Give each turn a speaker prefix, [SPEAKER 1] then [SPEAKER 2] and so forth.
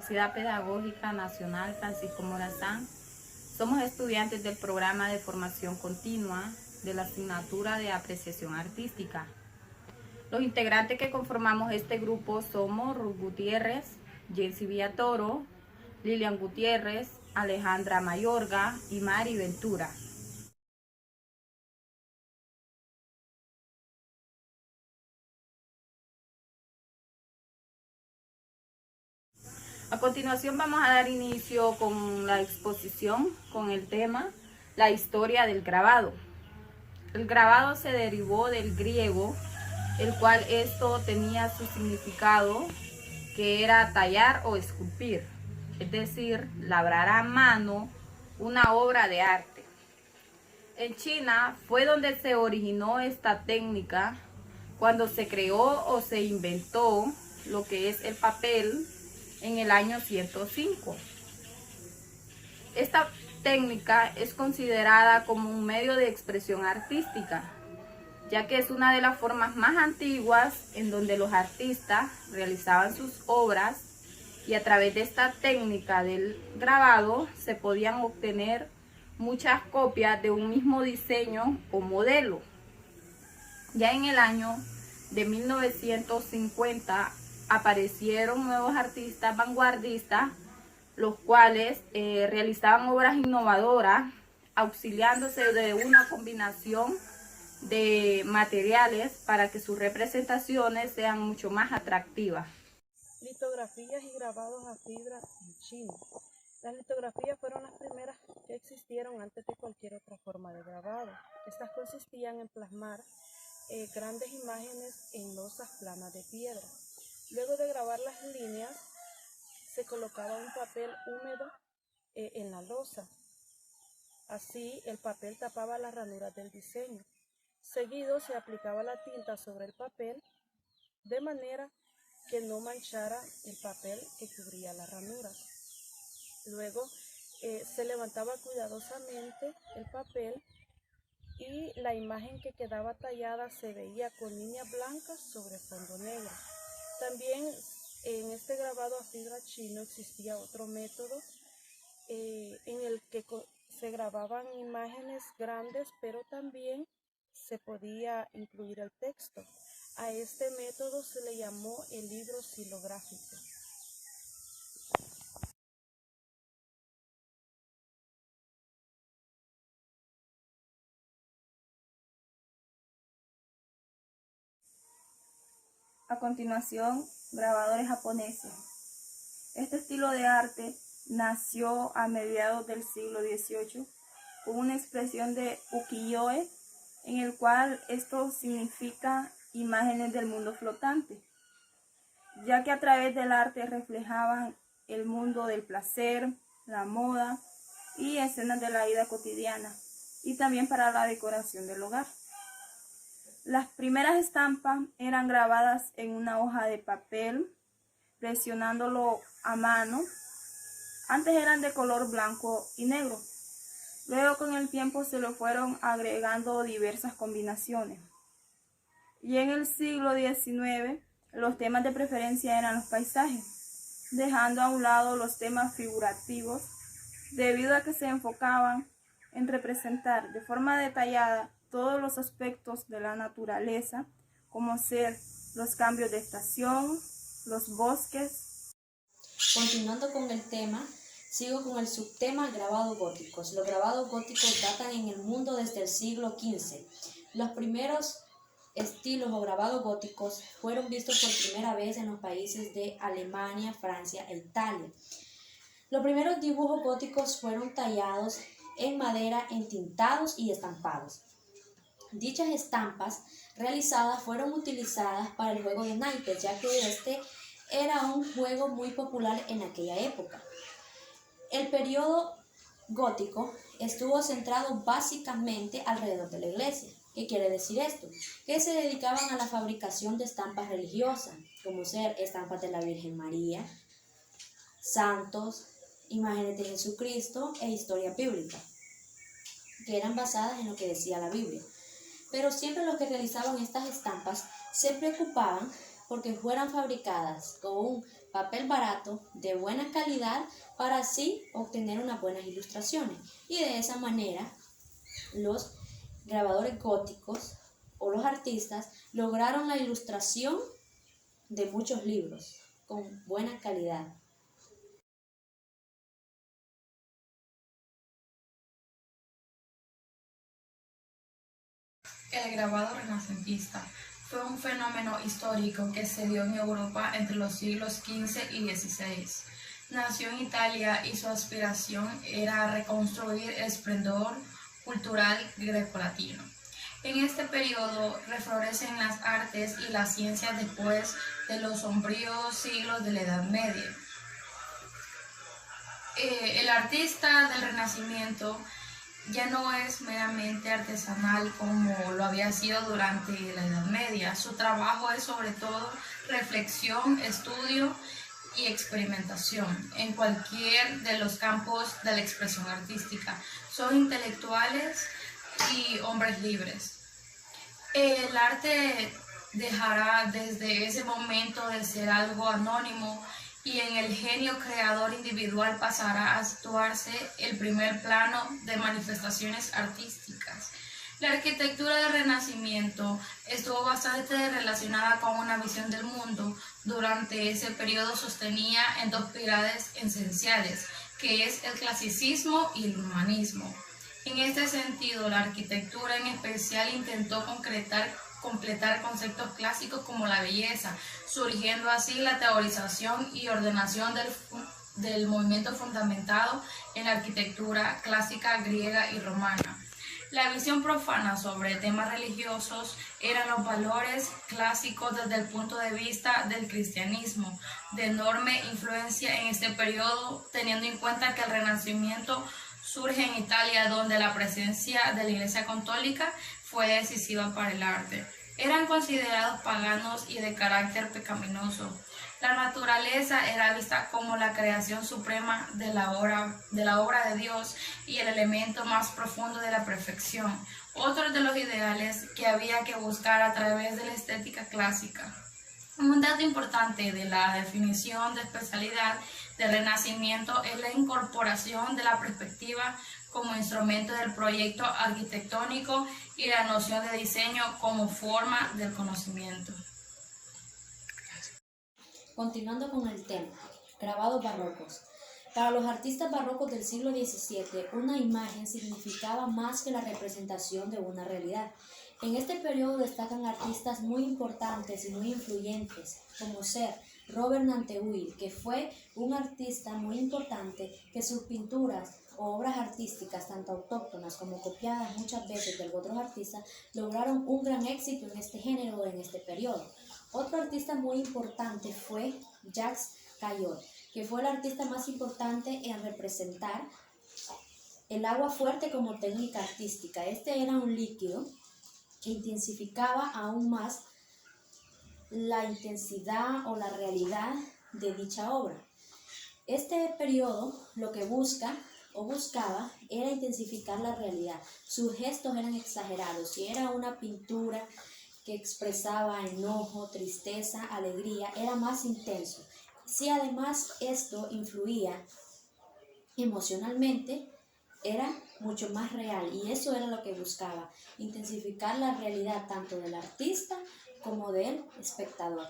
[SPEAKER 1] Universidad Pedagógica Nacional Francisco Morazán. Somos estudiantes del programa de formación continua de la asignatura de apreciación artística. Los integrantes que conformamos este grupo somos Ruth Gutiérrez, Jensi Villatoro, Lilian Gutiérrez, Alejandra Mayorga y Mari Ventura. A continuación vamos a dar inicio con la exposición con el tema La historia del grabado. El grabado se derivó del griego, el cual esto tenía su significado que era tallar o esculpir, es decir, labrar a mano una obra de arte. En China fue donde se originó esta técnica cuando se creó o se inventó lo que es el papel en el año 105. Esta técnica es considerada como un medio de expresión artística, ya que es una de las formas más antiguas en donde los artistas realizaban sus obras y a través de esta técnica del grabado se podían obtener muchas copias de un mismo diseño o modelo. Ya en el año de 1950 aparecieron nuevos artistas vanguardistas, los cuales realizaban obras innovadoras, auxiliándose de una combinación de materiales para que sus representaciones sean mucho más atractivas.
[SPEAKER 2] Litografías y grabados a fibra en China. Las litografías fueron las primeras que existieron antes de cualquier otra forma de grabado. Estas consistían en plasmar grandes imágenes en losas planas de piedra. Luego de grabar las líneas, se colocaba un papel húmedo en la losa. Así, el papel tapaba las ranuras del diseño. Seguido, se aplicaba la tinta sobre el papel de manera que no manchara el papel que cubría las ranuras. Luego, se levantaba cuidadosamente el papel y la imagen que quedaba tallada se veía con líneas blancas sobre fondo negro. También en este grabado a fibra chino existía otro método en el que se grababan imágenes grandes, pero también se podía incluir el texto. A este método se le llamó el libro xilográfico.
[SPEAKER 1] A continuación, grabadores japoneses. Este estilo de arte nació a mediados del siglo XVIII con una expresión de ukiyo-e, en el cual esto significa imágenes del mundo flotante, ya que a través del arte reflejaban el mundo del placer, la moda y escenas de la vida cotidiana, y también para la decoración del hogar. Las primeras estampas eran grabadas en una hoja de papel, presionándolo a mano. Antes eran de color blanco y negro. Luego con el tiempo se le fueron agregando diversas combinaciones. Y en el siglo XIX los temas de preferencia eran los paisajes, dejando a un lado los temas figurativos debido a que se enfocaban en representar de forma detallada todos los aspectos de la naturaleza, como ser los cambios de estación, los bosques.
[SPEAKER 3] Continuando con el tema, sigo con el subtema grabados góticos. Los grabados góticos datan en el mundo desde el siglo XV. Los primeros estilos o grabados góticos fueron vistos por primera vez en los países de Alemania, Francia e Italia. Los primeros dibujos góticos fueron tallados en madera, entintados y estampados. Dichas estampas realizadas fueron utilizadas para el juego de naipes, ya que este era un juego muy popular en aquella época. El periodo gótico estuvo centrado básicamente alrededor de la iglesia. ¿Qué quiere decir esto? Que se dedicaban a la fabricación de estampas religiosas, como ser estampas de la Virgen María, santos, imágenes de Jesucristo e historia bíblica, que eran basadas en lo que decía la Biblia. Pero siempre los que realizaban estas estampas se preocupaban porque fueran fabricadas con un papel barato, de buena calidad, para así obtener unas buenas ilustraciones. Y de esa manera, los grabadores góticos o los artistas lograron la ilustración de muchos libros con buena calidad.
[SPEAKER 4] El grabado renacentista fue un fenómeno histórico que se dio en Europa entre los siglos XV y XVI. Nació en Italia y su aspiración era reconstruir el esplendor cultural grecolatino. En este periodo reflorecen las artes y las ciencias después de los sombríos siglos de la Edad Media. El artista del Renacimiento ya no es meramente artesanal como lo había sido durante la Edad Media. Su trabajo es sobre todo reflexión, estudio y experimentación en cualquier de los campos de la expresión artística. Son intelectuales y hombres libres. El arte dejará desde ese momento de ser algo anónimo y en el genio creador individual pasará a situarse el primer plano de manifestaciones artísticas. La arquitectura del Renacimiento estuvo bastante relacionada con una visión del mundo. Durante ese periodo sostenía en dos pilares esenciales, que es el clasicismo y el humanismo. En este sentido, la arquitectura en especial intentó completar conceptos clásicos como la belleza, surgiendo así la teorización y ordenación del movimiento fundamentado en la arquitectura clásica griega y romana. La visión profana sobre temas religiosos eran los valores clásicos desde el punto de vista del cristianismo, de enorme influencia en este periodo, teniendo en cuenta que el Renacimiento surge en Italia, donde la presencia de la Iglesia Católica fue decisiva para el arte. Eran considerados paganos y de carácter pecaminoso. La naturaleza era vista como la creación suprema de la obra de Dios y el elemento más profundo de la perfección. Otro de los ideales que había que buscar a través de la estética clásica. Un dato importante de la definición de especialidad del Renacimiento es la incorporación de la perspectiva como instrumento del proyecto arquitectónico y la noción de diseño como forma del conocimiento.
[SPEAKER 3] Continuando con el tema, grabados barrocos. Para los artistas barrocos del siglo XVII, una imagen significaba más que la representación de una realidad. En este periodo destacan artistas muy importantes y muy influyentes, como ser Robert Nanteuil, que fue un artista muy importante que sus pinturas o obras artísticas, tanto autóctonas como copiadas muchas veces de otros artistas, lograron un gran éxito en este género en este periodo. Otro artista muy importante fue Jacques Cayol, que fue el artista más importante en representar el agua fuerte como técnica artística. Este era un líquido que intensificaba aún más la intensidad o la realidad de dicha obra. Este periodo lo que buscaba era intensificar la realidad. Sus gestos eran exagerados. Si era una pintura que expresaba enojo, tristeza, alegría, era más intenso. Si además esto influía emocionalmente, era mucho más real, y eso era lo que buscaba, intensificar la realidad tanto del artista como del espectador.